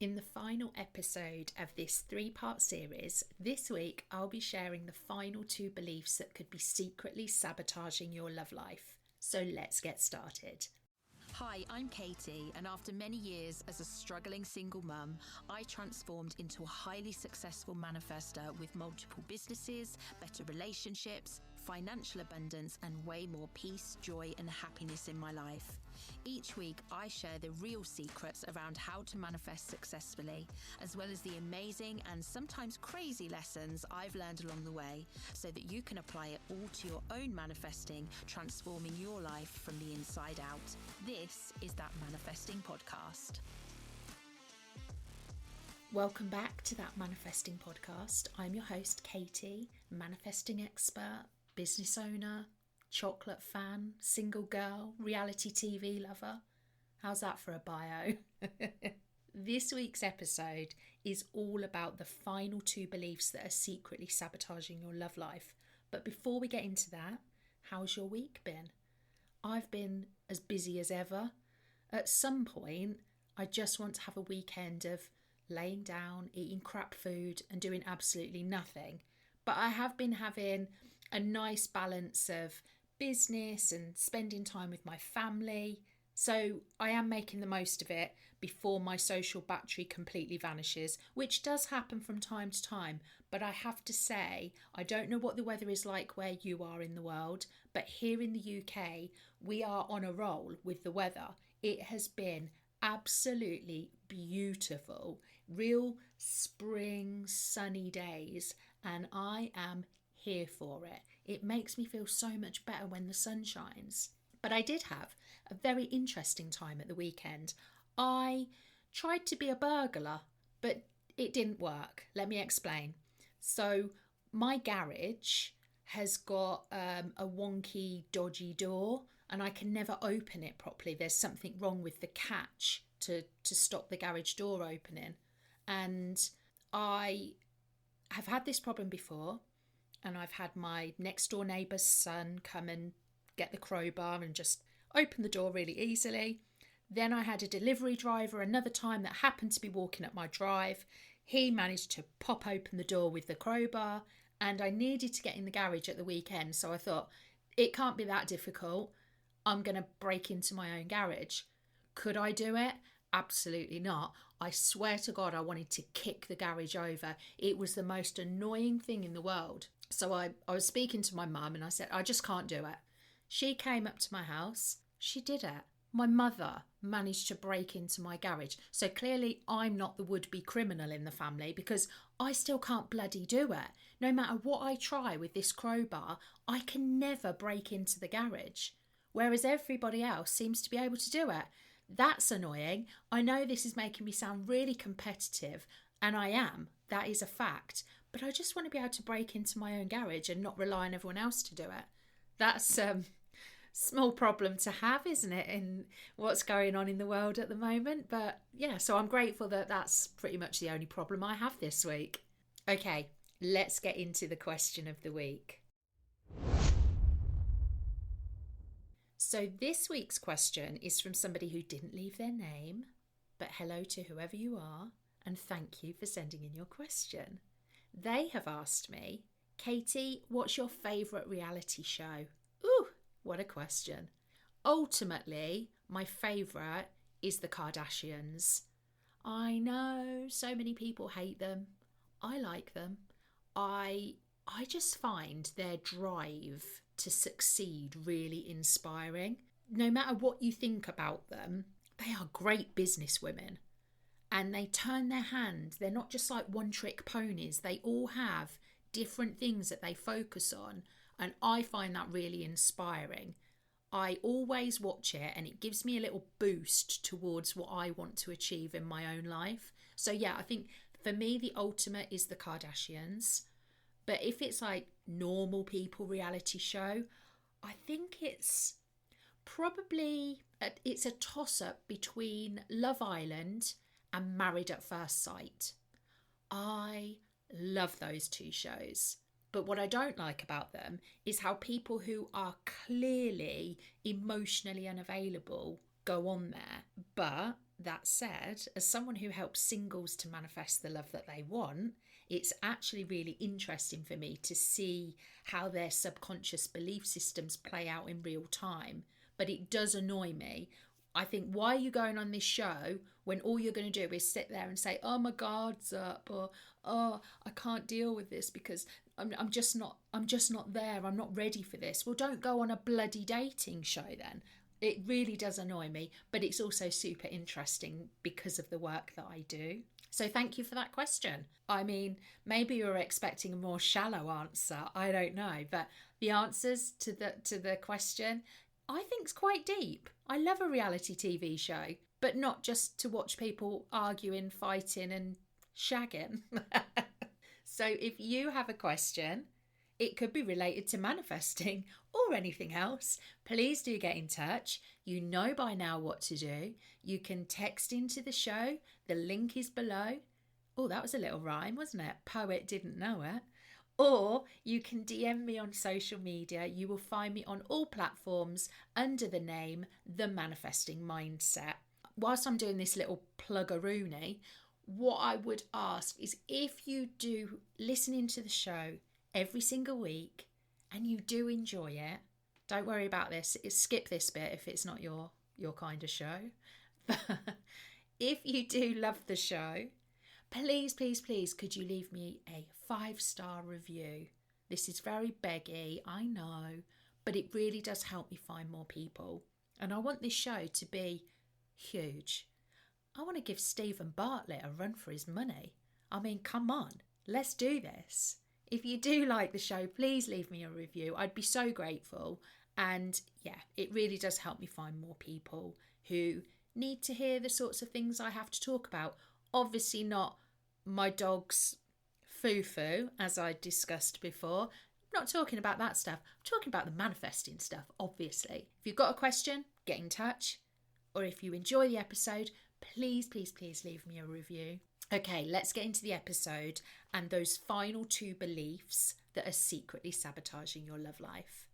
In the final episode of this 3-part series, this week I'll be sharing the final 2 beliefs that could be secretly sabotaging your love life. So let's get started. Hi, I'm Katie, and after many years as a struggling single mum, I transformed into a highly successful manifester with multiple businesses, better relationships, financial abundance, and way more peace, joy, and happiness in my life. Each week, I share the real secrets around how to manifest successfully, as well as the amazing and sometimes crazy lessons I've learned along the way, so that you can apply it all to your own manifesting, transforming your life from the inside out. This is That Manifesting Podcast. Welcome back to That Manifesting Podcast. I'm your host, Katie, manifesting expert, business owner, chocolate fan, single girl, reality TV lover. How's that for a bio? This week's episode is all about the final 2 beliefs that are secretly sabotaging your love life. But before we get into that, how's your week been? I've been as busy as ever. At some point, I just want to have a weekend of laying down, eating crap food and doing absolutely nothing. But I have been having a nice balance of business and spending time with my family. So I am making the most of it before my social battery completely vanishes, which does happen from time to time. But I have to say, I don't know what the weather is like where you are in the world, but here in the UK, we are on a roll with the weather. It has been absolutely beautiful, real spring sunny days, and I am here for it. It makes me feel so much better when the sun shines. But I did have a very interesting time at the weekend. I tried to be a burglar, but it didn't work. Let me explain. So my garage has got a wonky, dodgy door, and I can never open it properly. There's something wrong with the catch to stop the garage door opening. And I have had this problem before, and I've had my next door neighbour's son come and get the crowbar and just open the door really easily. Then I had a delivery driver another time that happened to be walking up my drive. He managed to pop open the door with the crowbar, and I needed to get in the garage at the weekend, so I thought, it can't be that difficult. I'm going to break into my own garage. Could I do it? Absolutely not. I swear to God, I wanted to kick the garage over. It was the most annoying thing in the world. So I was speaking to my mum and I said, I just can't do it. She came up to my house. She did it. My mother managed to break into my garage. So clearly I'm not the would-be criminal in the family, because I still can't bloody do it. No matter what I try with this crowbar, I can never break into the garage. Whereas everybody else seems to be able to do it. That's annoying. I know this is making me sound really competitive, and I am. That is a fact. But I just want to be able to break into my own garage and not rely on everyone else to do it. That's small problem to have, isn't it, in what's going on in the world at the moment? But yeah, so I'm grateful that that's pretty much the only problem I have this week. Okay, let's get into the question of the week. So this week's question is from somebody who didn't leave their name, but hello to whoever you are, and thank you for sending in your question. They have asked me, Katie, what's your favourite reality show? Ooh, what a question. Ultimately, my favourite is the Kardashians. I know so many people hate them. I like them. I just find their drive to succeed really inspiring. No matter what you think about them, they are great businesswomen. And they turn their hand. They're not just like one-trick ponies. They all have different things that they focus on. And I find that really inspiring. I always watch it and it gives me a little boost towards what I want to achieve in my own life. So yeah, I think for me, the ultimate is the Kardashians. But if it's like normal people reality show, I think it's a toss-up between Love Island and Married at First Sight. I love those 2 shows. But what I don't like about them is how people who are clearly emotionally unavailable go on there. But that said, as someone who helps singles to manifest the love that they want, it's actually really interesting for me to see how their subconscious belief systems play out in real time. But it does annoy me. I think, why are you going on this show when all you're going to do is sit there and say, oh, my guard's up, or oh, I can't deal with this because I'm just not there. I'm not ready for this. Well, don't go on a bloody dating show then. It really does annoy me, but it's also super interesting because of the work that I do. So thank you for that question. I mean, maybe you were expecting a more shallow answer. I don't know, but the answers to the question, I think, is quite deep. I love a reality TV show, but not just to watch people arguing, fighting and shagging. So if you have a question, it could be related to manifesting or anything else, please do get in touch. You know by now what to do. You can text into the show. The link is below. Oh, that was a little rhyme, wasn't it? Poet didn't know it. Or you can DM me on social media. You will find me on all platforms under the name The Manifesting Mindset. Whilst I'm doing this little plug-a-rooney, what I would ask is, if you do listen into the show every single week and you do enjoy it, don't worry about this. Skip this bit if it's not your kind of show. But if you do love the show, please, could you leave me a 5-star review? This is very beggy, I know, but it really does help me find more people. And I want this show to be huge. I want to give Stephen Bartlett a run for his money. I mean, come on, let's do this. If you do like the show, please leave me a review. I'd be so grateful. And yeah, it really does help me find more people who need to hear the sorts of things I have to talk about. Obviously not my dog's foo-foo, as I discussed before. I'm not talking about that stuff. I'm talking about the manifesting stuff, obviously. If you've got a question, get in touch. Or if you enjoy the episode, please leave me a review. Okay, let's get into the episode and those final 2 beliefs that are secretly sabotaging your love life.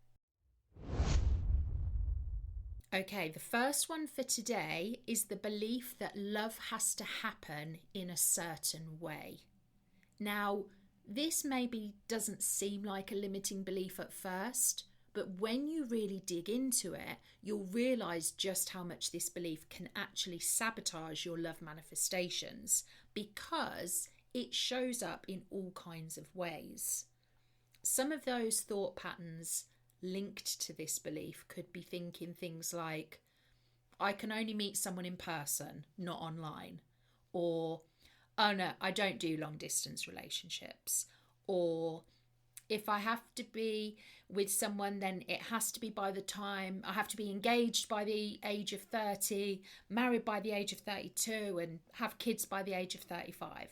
Okay, the first one for today is the belief that love has to happen in a certain way. Now, this maybe doesn't seem like a limiting belief at first, but when you really dig into it, you'll realise just how much this belief can actually sabotage your love manifestations, because it shows up in all kinds of ways. Some of those thought patterns linked to this belief could be thinking things like, I can only meet someone in person, not online. Or, oh no, I don't do long distance relationships. Or, if I have to be with someone, then it has to be by the time I have to be engaged by the age of 30, married by the age of 32, and have kids by the age of 35.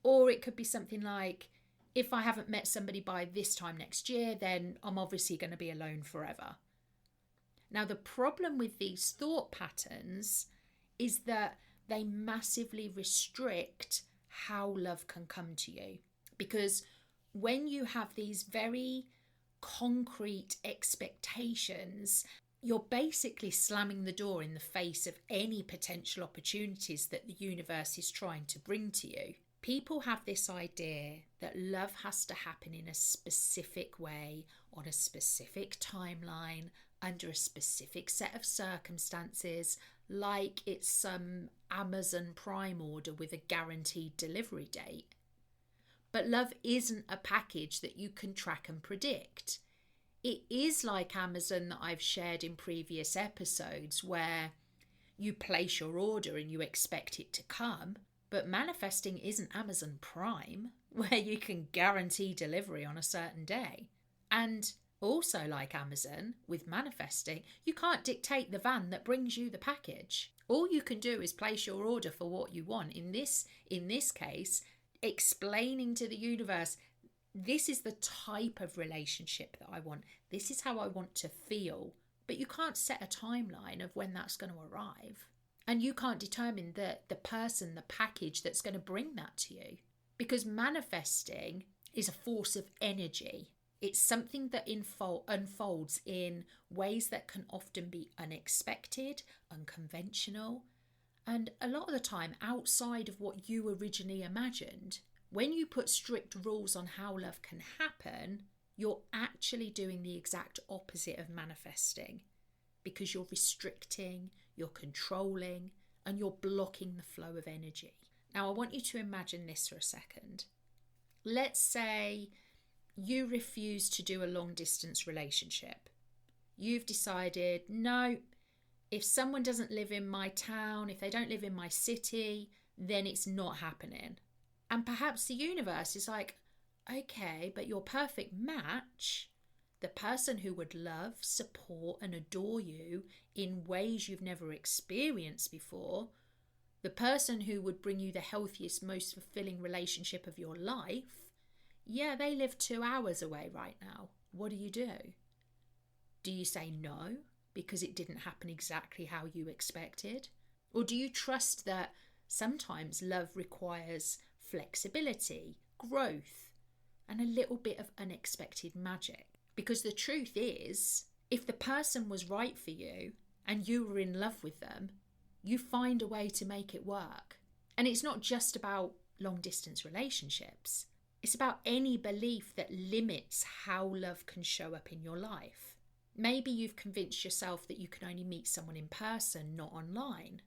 Or it could be something like, if I haven't met somebody by this time next year, then I'm obviously going to be alone forever. Now, the problem with these thought patterns is that they massively restrict how love can come to you. Because when you have these very concrete expectations, you're basically slamming the door in the face of any potential opportunities that the universe is trying to bring to you. People have this idea that love has to happen in a specific way, on a specific timeline, under a specific set of circumstances, like it's some Amazon Prime order with a guaranteed delivery date. But love isn't a package that you can track and predict. It is like Amazon that I've shared in previous episodes, where you place your order and you expect it to come. But manifesting isn't Amazon Prime, where you can guarantee delivery on a certain day. And also like Amazon, with manifesting, you can't dictate the van that brings you the package. All you can do is place your order for what you want. In this case, explaining to the universe, this is the type of relationship that I want. This is how I want to feel. But you can't set a timeline of when that's going to arrive. And you can't determine the person, the package that's going to bring that to you. Because manifesting is a force of energy. It's something that unfolds in ways that can often be unexpected, unconventional, And a lot of the time, outside of what you originally imagined, when you put strict rules on how love can happen, you're actually doing the exact opposite of manifesting, because you're restricting, you're controlling, and you're blocking the flow of energy. Now, I want you to imagine this for a second. Let's say you refuse to do a long distance relationship. You've decided, no, if someone doesn't live in my town, if they don't live in my city, then it's not happening. And perhaps the universe is like, okay, but your perfect match, the person who would love, support and adore you in ways you've never experienced before, the person who would bring you the healthiest, most fulfilling relationship of your life, yeah, they live 2 hours away right now. What do? Do you say no because it didn't happen exactly how you expected? Or do you trust that sometimes love requires flexibility, growth, and a little bit of unexpected magic? Because the truth is, if the person was right for you and you were in love with them, you find a way to make it work. And it's not just about long distance relationships. It's about any belief that limits how love can show up in your life. Maybe you've convinced yourself that you can only meet someone in person, not online.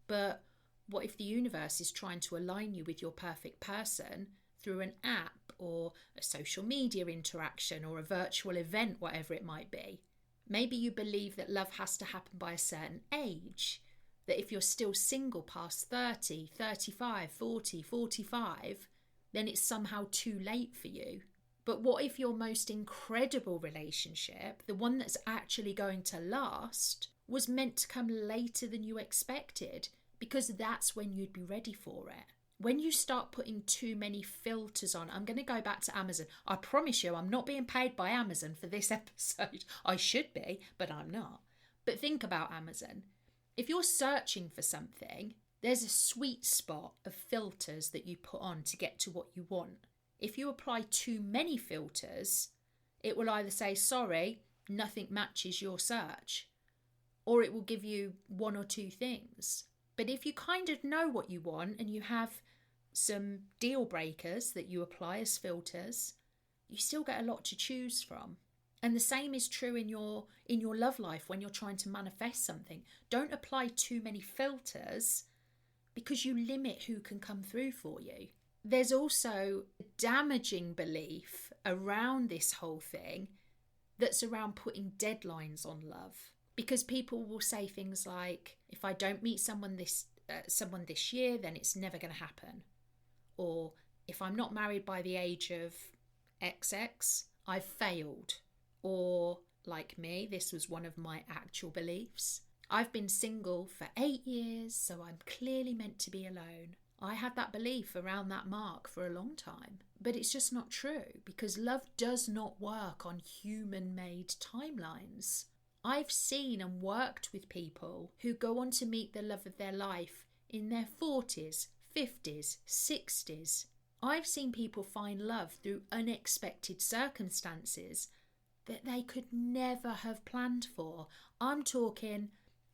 But what if the universe is trying to align you with your perfect person through an app or a social media interaction or a virtual event, whatever it might be? Maybe you believe that love has to happen by a certain age, that if you're still single past 30, 35, 40, 45, then it's somehow too late for you. But what if your most incredible relationship, the one that's actually going to last, was meant to come later than you expected, because that's when you'd be ready for it? When you start putting too many filters on, I'm going to go back to Amazon. I promise you, I'm not being paid by Amazon for this episode. I should be, but I'm not. But think about Amazon. If you're searching for something, there's a sweet spot of filters that you put on to get to what you want. If you apply too many filters, it will either say, sorry, nothing matches your search, or it will give you one or two things. But if you kind of know what you want and you have some deal breakers that you apply as filters, you still get a lot to choose from. And the same is true in your love life when you're trying to manifest something. Don't apply too many filters, because you limit who can come through for you. There's also a damaging belief around this whole thing that's around putting deadlines on love. Because people will say things like, if I don't meet someone this year, then it's never going to happen. Or if I'm not married by the age of XX, I've failed. Or like me, this was one of my actual beliefs. I've been single for 8 years, so I'm clearly meant to be alone. I had that belief around that mark for a long time. But it's just not true, because love does not work on human-made timelines. I've seen and worked with people who go on to meet the love of their life in their 40s, 50s, 60s. I've seen people find love through unexpected circumstances that they could never have planned for. I'm talking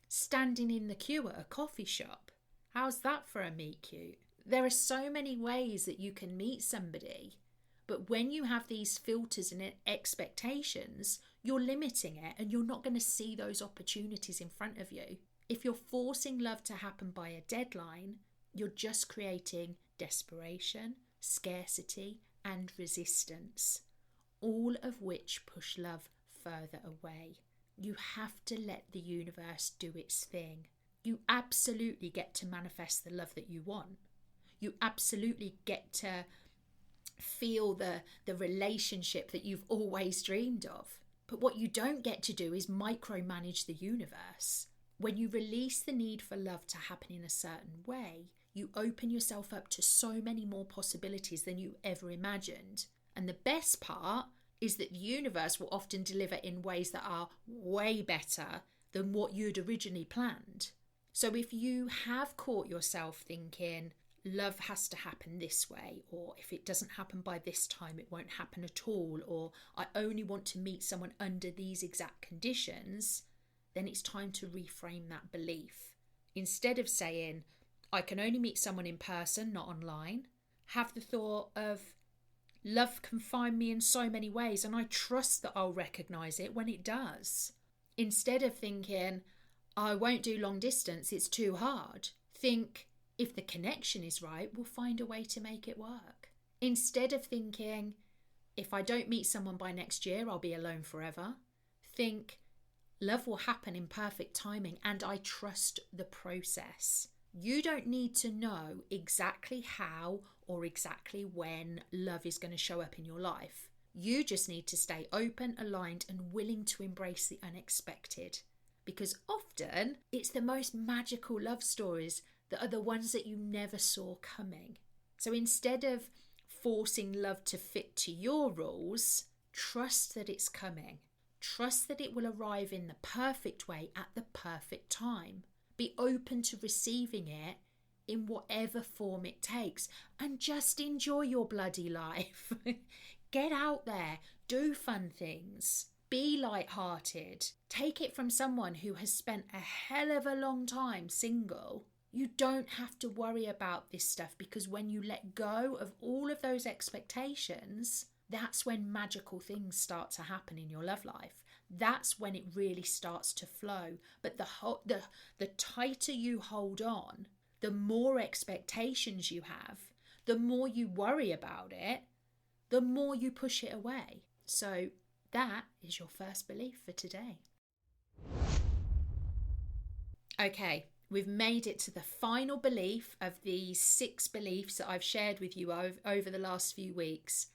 standing in the queue at a coffee shop. How's that for a meet cute? There are so many ways that you can meet somebody, but when you have these filters and expectations, you're limiting it and you're not going to see those opportunities in front of you. If you're forcing love to happen by a deadline, you're just creating desperation, scarcity, and resistance, all of which push love further away. You have to let the universe do its thing. You absolutely get to manifest the love that you want. You absolutely get to feel the relationship that you've always dreamed of. But what you don't get to do is micromanage the universe. When you release the need for love to happen in a certain way, you open yourself up to so many more possibilities than you ever imagined. And the best part is that the universe will often deliver in ways that are way better than what you'd originally planned. So if you have caught yourself thinking, love has to happen this way, or if it doesn't happen by this time, it won't happen at all, or I only want to meet someone under these exact conditions, then it's time to reframe that belief. Instead of saying, I can only meet someone in person, not online, have the thought of, love can find me in so many ways and I trust that I'll recognise it when it does. Instead of thinking, I won't do long distance, it's too hard, think, if the connection is right, we'll find a way to make it work. Instead of thinking, if I don't meet someone by next year, I'll be alone forever, think, love will happen in perfect timing and I trust the process. You don't need to know exactly how or exactly when love is going to show up in your life. You just need to stay open, aligned, and willing to embrace the unexpected. Because often it's the most magical love stories that are the ones that you never saw coming. So instead of forcing love to fit to your rules, trust that it's coming. Trust that it will arrive in the perfect way at the perfect time. Be open to receiving it in whatever form it takes and just enjoy your bloody life. Get out there, do fun things, be light-hearted. Take it from someone who has spent a hell of a long time single. You don't have to worry about this stuff because when you let go of all of those expectations, that's when magical things start to happen in your love life. That's when it really starts to flow. But the tighter you hold on, the more expectations you have, the more you worry about it, the more you push it away. So that is your first belief for today. Okay, we've made it to the final belief of these 6 beliefs that I've shared with you over the last few weeks.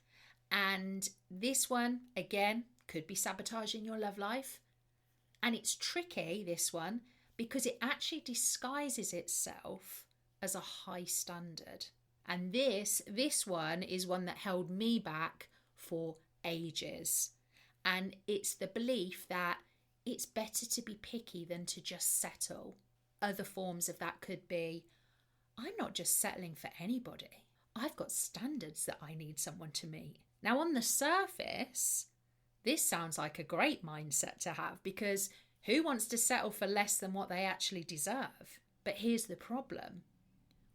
And this one, again, could be sabotaging your love life. And it's tricky, this one, because it actually disguises itself as a high standard. And this one is one that held me back for ages. And it's the belief that it's better to be picky than to just settle. Other forms of that could be, I'm not just settling for anybody. I've got standards that I need someone to meet. Now, on the surface, this sounds like a great mindset to have because who wants to settle for less than what they actually deserve? But here's the problem.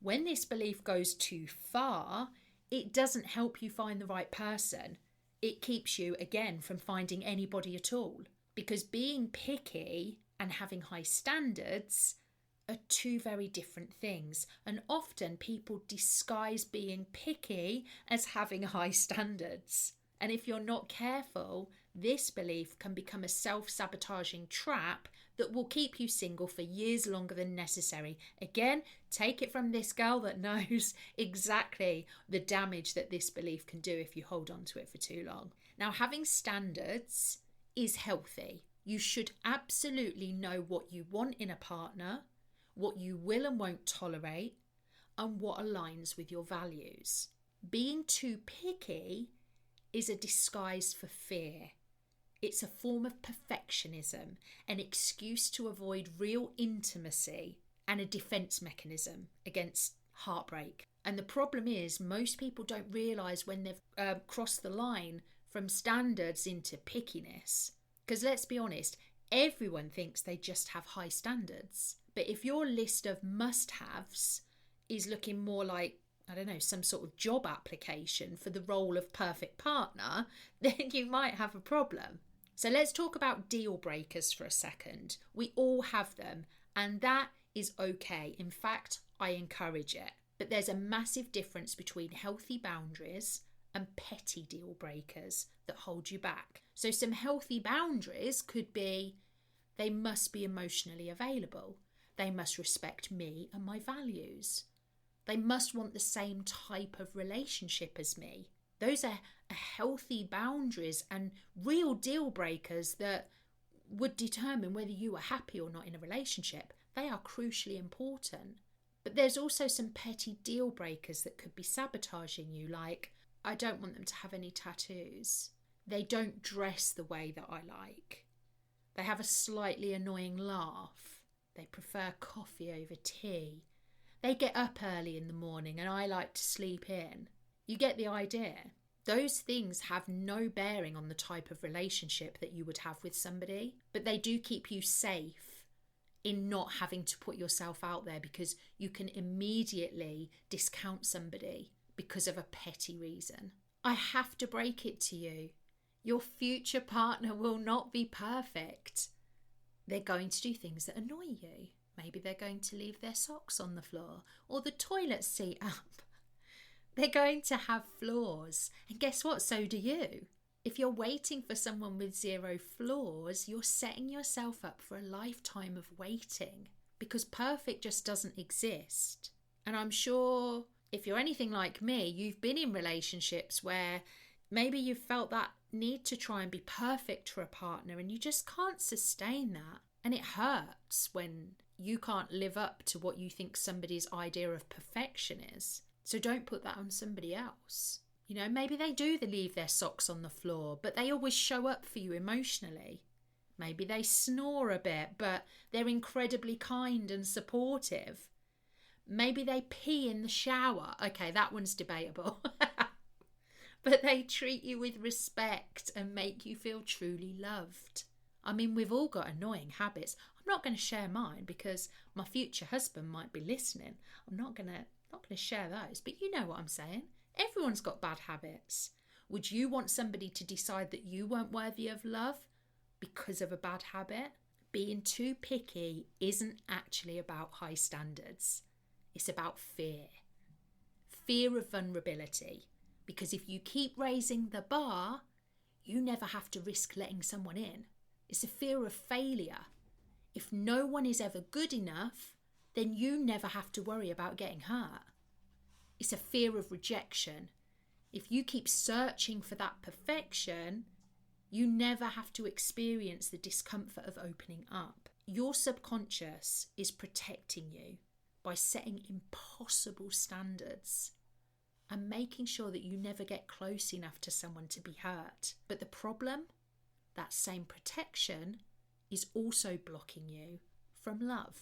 When this belief goes too far, it doesn't help you find the right person. It keeps you, again, from finding anybody at all. Because being picky and having high standards are 2 very different things. And often people disguise being picky as having high standards. And if you're not careful, this belief can become a self-sabotaging trap that will keep you single for years longer than necessary. Again, take it from this girl that knows exactly the damage that this belief can do if you hold on to it for too long. Now, having standards is healthy. You should absolutely know what you want in a partner, what you will and won't tolerate, and what aligns with your values. Being too picky is a disguise for fear. It's a form of perfectionism, an excuse to avoid real intimacy, and a defense mechanism against heartbreak. And the problem is most people don't realise when they've crossed the line from standards into pickiness. Because let's be honest, everyone thinks they just have high standards. But if your list of must-haves is looking more like, I don't know, some sort of job application for the role of perfect partner, then you might have a problem. So let's talk about deal breakers for a second. We all have them, and that is okay. In fact, I encourage it. But there's a massive difference between healthy boundaries and petty deal breakers that hold you back. So some healthy boundaries could be, they must be emotionally available. They must respect me and my values. They must want the same type of relationship as me. Those are healthy boundaries and real deal breakers that would determine whether you are happy or not in a relationship. They are crucially important. But there's also some petty deal breakers that could be sabotaging you, like, I don't want them to have any tattoos. They don't dress the way that I like. They have a slightly annoying laugh. They prefer coffee over tea. They get up early in the morning and I like to sleep in. You get the idea. Those things have no bearing on the type of relationship that you would have with somebody, but they do keep you safe in not having to put yourself out there, because you can immediately discount somebody because of a petty reason. I have to break it to you. Your future partner will not be perfect. They're going to do things that annoy you. Maybe they're going to leave their socks on the floor or the toilet seat up. They're going to have flaws. And guess what? So do you. If you're waiting for someone with zero flaws, you're setting yourself up for a lifetime of waiting, because perfect just doesn't exist. And I'm sure if you're anything like me, you've been in relationships where maybe you've felt that need to try and be perfect for a partner, and you just can't sustain that. And it hurts when you can't live up to what you think somebody's idea of perfection is. So don't put that on somebody else. You know, maybe they do leave their socks on the floor, but they always show up for you emotionally. Maybe they snore a bit, but they're incredibly kind and supportive. Maybe they pee in the shower. Okay, that one's debatable. But they treat you with respect and make you feel truly loved. I mean, we've all got annoying habits. I'm not going to share mine because my future husband might be listening. I'm not going to share those, but you know what I'm saying. Everyone's got bad habits. Would you want somebody to decide that you weren't worthy of love because of a bad habit? Being too picky isn't actually about high standards. It's about fear. Fear of vulnerability. Because if you keep raising the bar, you never have to risk letting someone in. It's a fear of failure. If no one is ever good enough, then you never have to worry about getting hurt. It's a fear of rejection. If you keep searching for that perfection, you never have to experience the discomfort of opening up. Your subconscious is protecting you by setting impossible standards and making sure that you never get close enough to someone to be hurt. But the problem, that same protection, is also blocking you from love.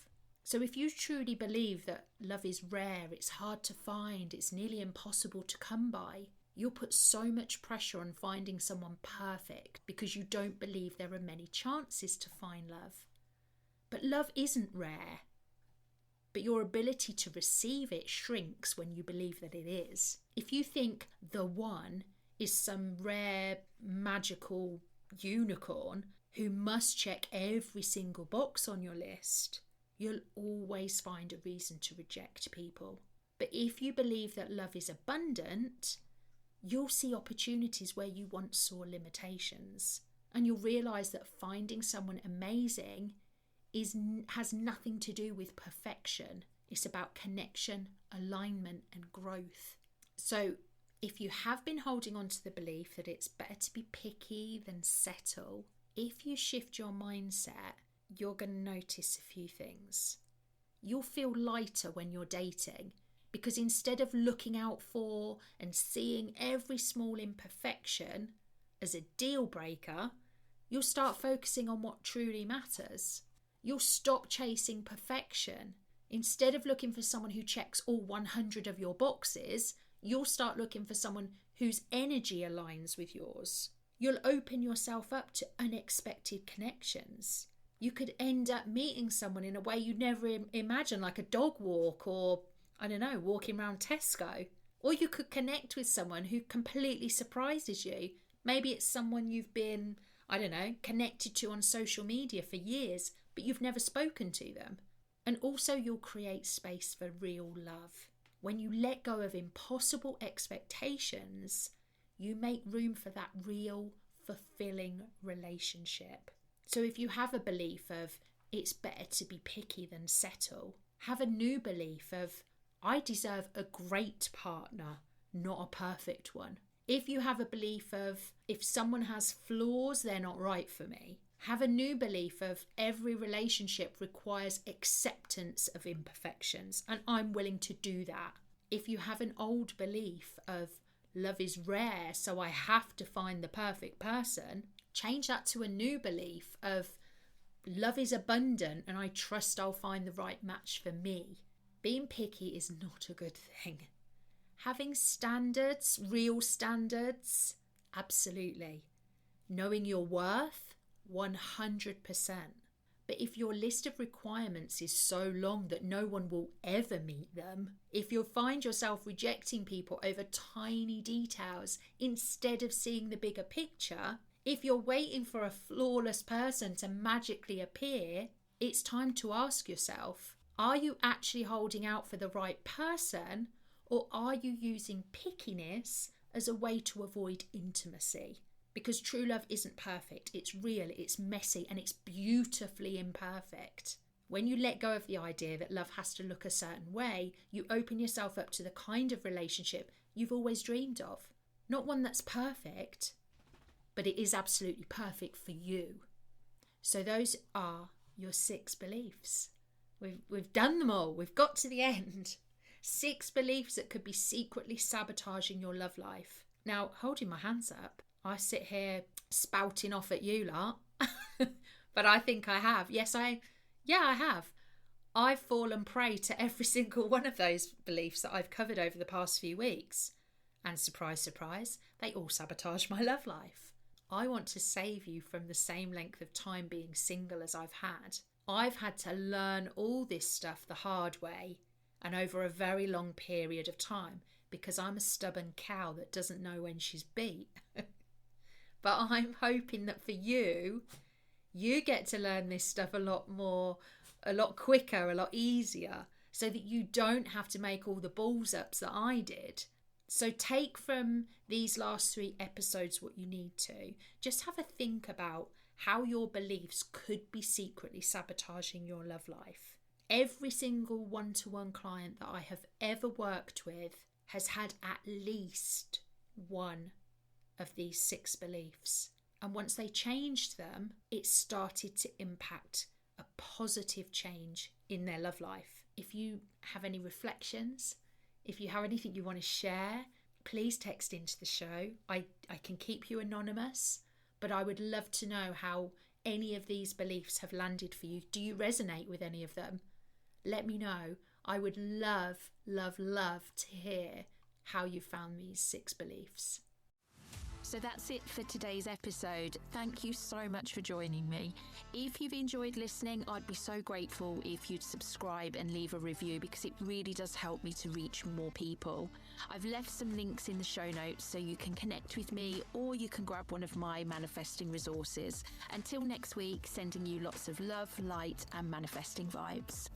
So if you truly believe that love is rare, it's hard to find, it's nearly impossible to come by, you'll put so much pressure on finding someone perfect because you don't believe there are many chances to find love. But love isn't rare. But your ability to receive it shrinks when you believe that it is. If you think the one is some rare, magical unicorn who must check every single box on your list, you'll always find a reason to reject people. But if you believe that love is abundant, you'll see opportunities where you once saw limitations. And you'll realise that finding someone amazing has nothing to do with perfection. It's about connection, alignment, and growth. So if you have been holding on to the belief that it's better to be picky than settle, if you shift your mindset, you're going to notice a few things. You'll feel lighter when you're dating, because instead of looking out for and seeing every small imperfection as a deal breaker, you'll start focusing on what truly matters. You'll stop chasing perfection. Instead of looking for someone who checks all 100 of your boxes, you'll start looking for someone whose energy aligns with yours. You'll open yourself up to unexpected connections. You could end up meeting someone in a way you'd never imagine, like a dog walk or, I don't know, walking around Tesco. Or you could connect with someone who completely surprises you. Maybe it's someone you've been, I don't know, connected to on social media for years, but you've never spoken to them. And also you'll create space for real love. When you let go of impossible expectations, you make room for that real, fulfilling relationship. So if you have a belief of it's better to be picky than settle, have a new belief of I deserve a great partner, not a perfect one. If you have a belief of if someone has flaws, they're not right for me, have a new belief of every relationship requires acceptance of imperfections and I'm willing to do that. If you have an old belief of love is rare, so I have to find the perfect person, change that to a new belief of love is abundant and I trust I'll find the right match for me. Being picky is not a good thing. Having standards, real standards, absolutely. Knowing your worth, 100%. But if your list of requirements is so long that no one will ever meet them, if you find yourself rejecting people over tiny details instead of seeing the bigger picture, if you're waiting for a flawless person to magically appear, it's time to ask yourself, are you actually holding out for the right person, or are you using pickiness as a way to avoid intimacy? Because true love isn't perfect, it's real, it's messy, and it's beautifully imperfect. When you let go of the idea that love has to look a certain way, you open yourself up to the kind of relationship you've always dreamed of. Not one that's perfect, but it is absolutely perfect for you. So those are your 6 beliefs. We've done them all. We've got to the end. 6 beliefs that could be secretly sabotaging your love life. Now, holding my hands up, I sit here spouting off at you lot, but I think I have. I have. I've fallen prey to every single one of those beliefs that I've covered over the past few weeks. And surprise, surprise, they all sabotage my love life. I want to save you from the same length of time being single as I've had. I've had to learn all this stuff the hard way and over a very long period of time because I'm a stubborn cow that doesn't know when she's beat. But I'm hoping that for you, you get to learn this stuff a lot quicker, a lot easier, so that you don't have to make all the balls ups that I did. So take from these last 3 episodes what you need to. Just have a think about how your beliefs could be secretly sabotaging your love life. Every single one-to-one client that I have ever worked with has had at least one of these 6 beliefs. And once they changed them, it started to impact a positive change in their love life. If you have any reflections, if you have anything you want to share, please text into the show. I can keep you anonymous, but I would love to know how any of these beliefs have landed for you. Do you resonate with any of them? Let me know. I would love, love, love to hear how you found these 6 beliefs. So that's it for today's episode. Thank you so much for joining me. If you've enjoyed listening, I'd be so grateful if you'd subscribe and leave a review because it really does help me to reach more people. I've left some links in the show notes so you can connect with me or you can grab one of my manifesting resources. Until next week, sending you lots of love, light and manifesting vibes.